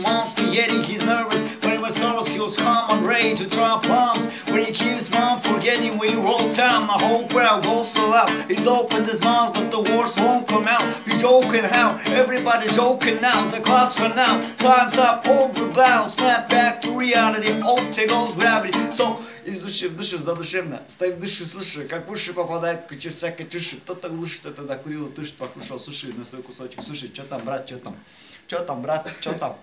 must be getting he's nervous. When he was nervous, he was calm and ready to try plums. When he keeps on forgetting when he roll down, the whole crowd goes so loud. He's opened his mouth, but the words won't come out. He's joking how? Everybody joking now. The class run out. Time's up, overbound. Snap back to reality. Take goes gravity. So из души в душу задушевно. Стоит в душу, слушай, как в уши попадает куча всякой чуши. Кто-то глушит, кто-то докурил, тушит, покушал, суши на свой кусочек. Слушай, что там, брат, что там? Что там, брат, что там?